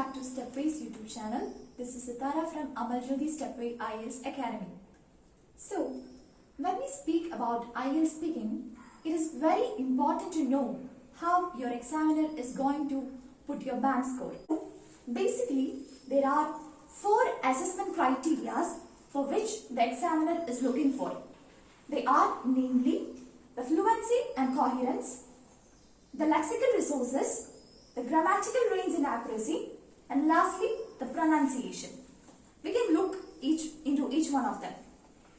back to Stepwey's YouTube channel. This is Sitara from Amaljyoti Stepwey IELTS Academy. So, when we speak about IELTS speaking, it is very important to know how your examiner is going to put your band score. Basically, there are 4 assessment criteria for which the examiner is looking for. They are namely the fluency and coherence, the lexical resources, the grammatical range and accuracy, and lastly, the pronunciation. We can look into each one of them.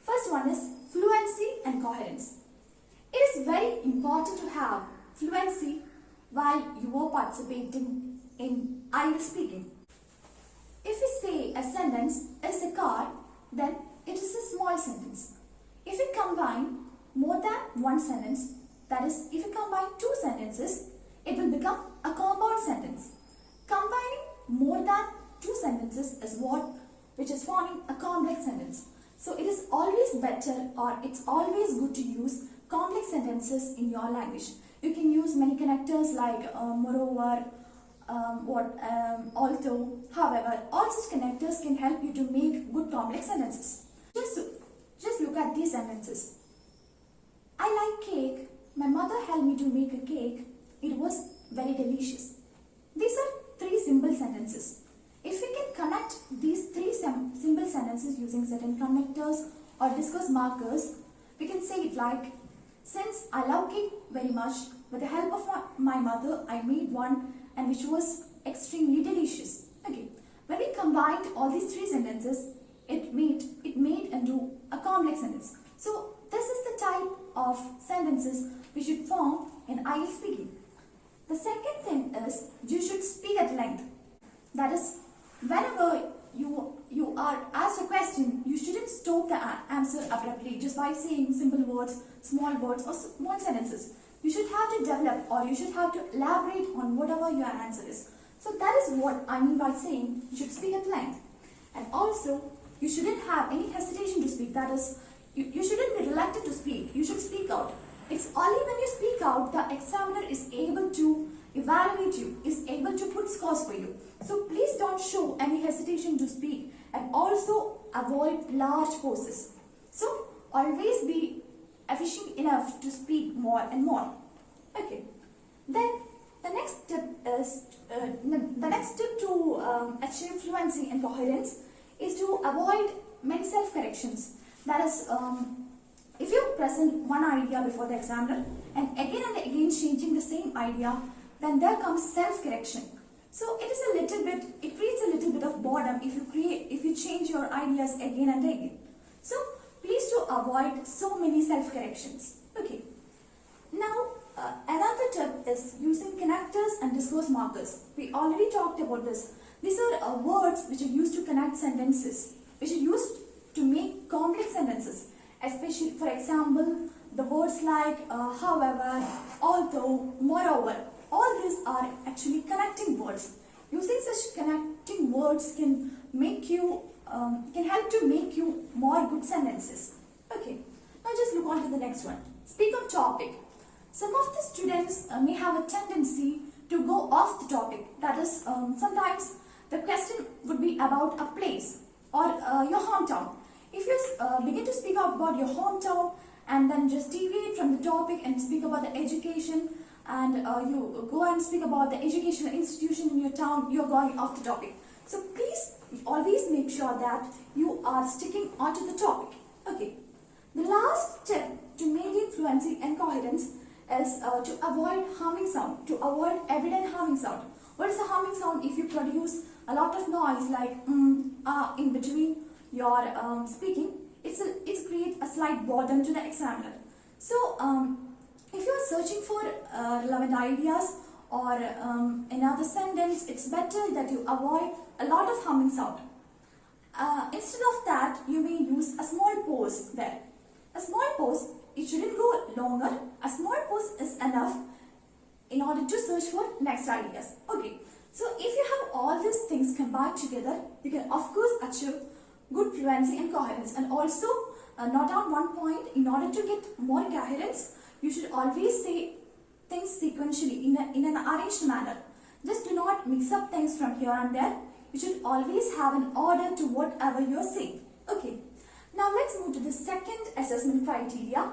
First one is fluency and coherence. It is very important to have fluency while you are participating in IELTS speaking. If we say a sentence is a car, then it is a small sentence. If we combine more than one sentence, that is, if we combine 2 sentences, it will become a compound sentence. Combining more than 2 sentences is which is forming a complex sentence. So it is always better, or it's always good to use complex sentences in your language. You can use many connectors like moreover, although, however. All such connectors can help you to make good complex sentences. Just look at these sentences. I like cake. My mother helped me to make a cake. It was very delicious. These are 3 simple sentences. If we can connect these 3 simple sentences using certain connectors or discourse markers, we can say it like, since I love cake very much, with the help of my mother, I made one and which was extremely delicious. Okay, when we combined all these 3 sentences, it made into a complex sentence. So this is the type of sentences we should form in IELTS speaking. The second thing is you should speak at length. That is, whenever you are asked a question, you shouldn't stop the answer abruptly just by saying simple words, small words or small sentences. You should have to develop, or you should have to elaborate on whatever your answer is. So that is what I mean by saying you should speak at length. And also, you shouldn't have any hesitation to speak. That is, you shouldn't be reluctant to speak. You should speak out. It's only when you speak out the examiner is able to evaluate you, is able to put scores for you. So please don't show any hesitation to speak, and also avoid large pauses. So always be efficient enough to speak more and more. Okay. Then the next step is to achieve fluency and coherence is to avoid many self-corrections. That is, if you present one idea before the examiner and again changing the same idea, then there comes self-correction. So it creates a little bit of boredom if you change your ideas again and again. So please to avoid so many self-corrections. Okay. Now another tip is using connectors and discourse markers. We already talked about this. These are words which are used to connect sentences, which are used to make complex sentences. Especially, for example, the words like however, although, moreover. All these are actually connecting words. Using such connecting words can help to make you more good sentences. Okay. Now just look on to the next one. Speak on topic. Some of the students may have a tendency to go off the topic. That is, sometimes the question would be about a place or your hometown. If you begin to speak out about your hometown and then just deviate from the topic and speak about the education, and you go and speak about the educational institution in your town, you're going off the topic. So please always make sure that you are sticking onto the topic. Okay. The last step to maintain fluency and coherence is to avoid humming sound, to avoid evident humming sound. What is a humming sound? If you produce a lot of noise like in between your speaking, it creates a slight boredom to the examiner. So if you are searching for relevant ideas or another sentence, it's better that you avoid a lot of humming sound. Instead of that, you may use a small pause there. A small pause, it shouldn't go longer. A small pause is enough in order to search for next ideas. Okay, so if you have all these things combined together, you can of course achieve good fluency and coherence. And also, note down one point, in order to get more coherence, you should always say things sequentially in an arranged manner. Just do not mix up things from here and there. You should always have an order to whatever you are saying. Okay. Now let's move to the second assessment criteria,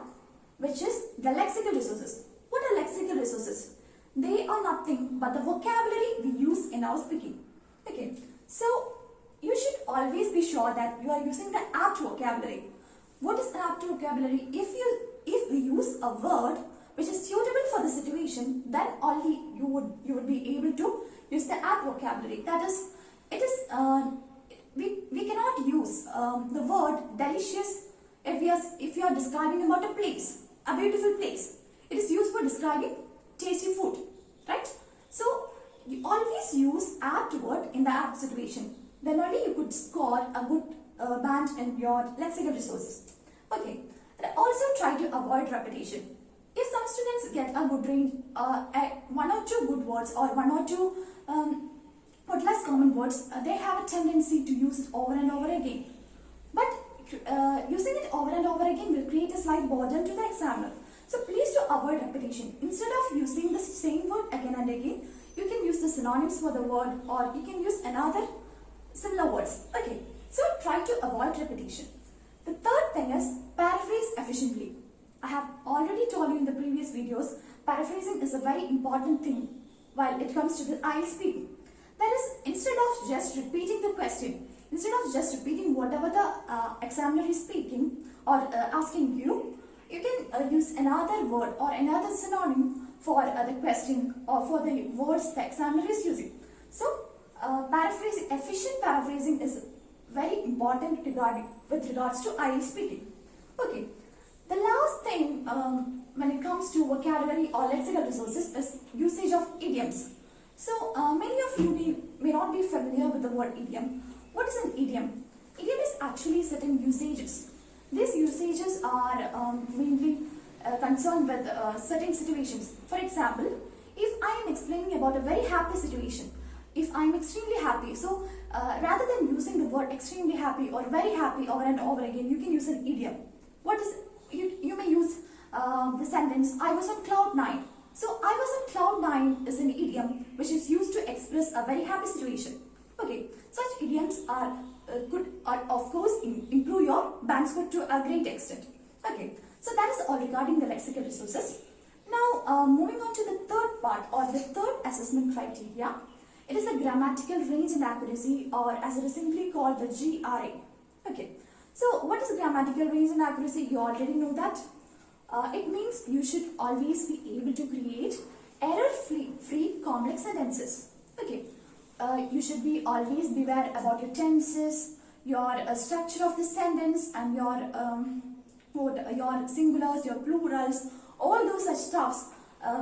which is the lexical resources. What are lexical resources? They are nothing but the vocabulary we use in our speaking. Okay. So you should always be sure that you are using the apt vocabulary. What is apt vocabulary? If we use a word which is suitable for the situation, then only you would be able to use the apt vocabulary. That is, we cannot use the word delicious if we are describing about a place, a beautiful place. It is used for describing tasty food, right? So you always use apt word in the apt situation. Then only you could score a good band in your lexical resources. Okay. And also try to avoid repetition. If some students get a good range, one or two good words or one or two less common words, they have a tendency to use it over and over again. But using it over and over again will create a slight burden to the examiner. So please do avoid repetition. Instead of using the same word again and again, you can use the synonyms for the word, or you can use another similar words. Okay, so try to avoid repetition. The third thing is paraphrase efficiently. I have already told you in the previous videos, paraphrasing is a very important thing while it comes to the IELTS speaking. That is, instead of just repeating the question, instead of just repeating whatever the examiner is speaking or asking you, you can use another word or another synonym for the question or for the words the examiner is using. So, efficient paraphrasing is very important with regards to IELTS speaking. Okay, the last thing when it comes to vocabulary or lexical resources is usage of idioms. So many of you may not be familiar with the word idiom. What is an idiom? Idiom is actually certain usages. These usages are mainly concerned with certain situations. For example, if I am explaining about a very happy situation, if I am extremely happy, so rather than using the word extremely happy or very happy over and over again, you can use an idiom. What is you may use the sentence, I was on cloud 9. So I was on cloud 9 is an idiom which is used to express a very happy situation. Okay, such idioms could of course improve your band score to a great extent. Okay, so that is all regarding the lexical resources. Now moving on to the third part or the third assessment criteria. It is the grammatical range and accuracy, or as it is simply called the GRA. Okay, so what is grammatical range and accuracy? You already know that. It means you should always be able to create error-free complex sentences. Okay, you should be always beware about your tenses, your structure of the sentence, and your singulars, your plurals. All those such stuffs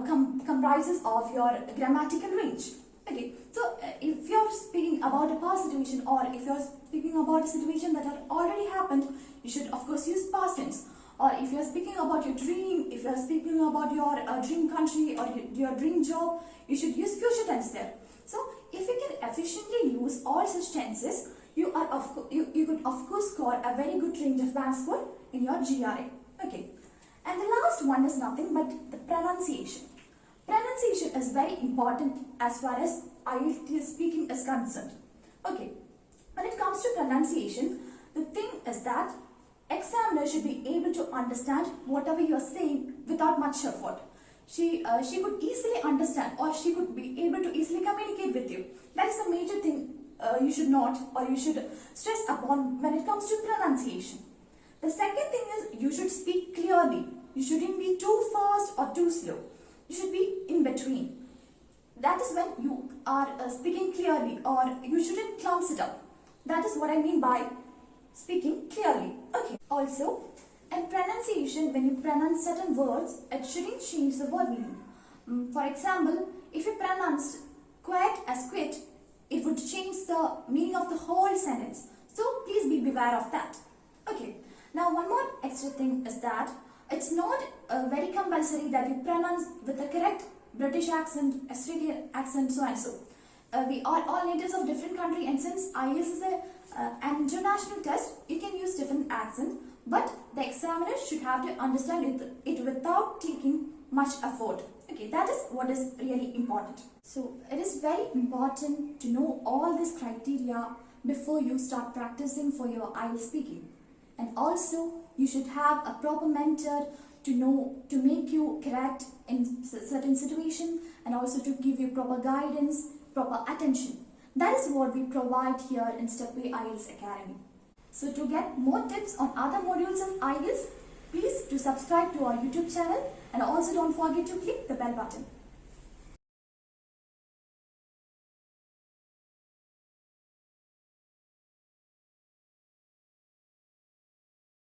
comprises of your grammatical range. Okay, so if you're speaking about a past situation, or if you're speaking about a situation that had already happened, you should of course use past tense. Or if you're speaking about your dream, if you're speaking about your dream country or your dream job, you should use future tense there. So if you can efficiently use all such tenses, you could of course score a very good range of band score in your GRA. Okay, and the last one is nothing but the pronunciation. Pronunciation is very important as far as IELTS speaking is concerned. Okay, when it comes to pronunciation, the thing is that examiner should be able to understand whatever you are saying without much effort. She could easily understand, or she could be able to easily communicate with you. That is the major thing you should note, or you should stress upon when it comes to pronunciation. The second thing is you should speak clearly. You shouldn't be too fast or too slow. You should be in between. That is when you are speaking clearly, or you shouldn't clumps it up. That is what I mean by speaking clearly. Okay. Also, in pronunciation, when you pronounce certain words, it shouldn't change the word meaning. For example, if you pronounced quit as quit, it would change the meaning of the whole sentence. So please be beware of that. Okay. Now one more extra thing is that it's not very compulsory that you pronounce with the correct British accent, Australian accent, so and so. We are all natives of different country, and since IELTS is an international test, you can use different accent, but the examiner should have to understand it without taking much effort. Okay, that is what is really important. So it is very important to know all these criteria before you start practicing for your IELTS speaking. And also you should have a proper mentor to make you correct in certain situation, and also to give you proper guidance, proper attention. That is what we provide here in Stepwey IELTS Academy. So to get more tips on other modules of IELTS, please do subscribe to our YouTube channel, and also don't forget to click the bell button.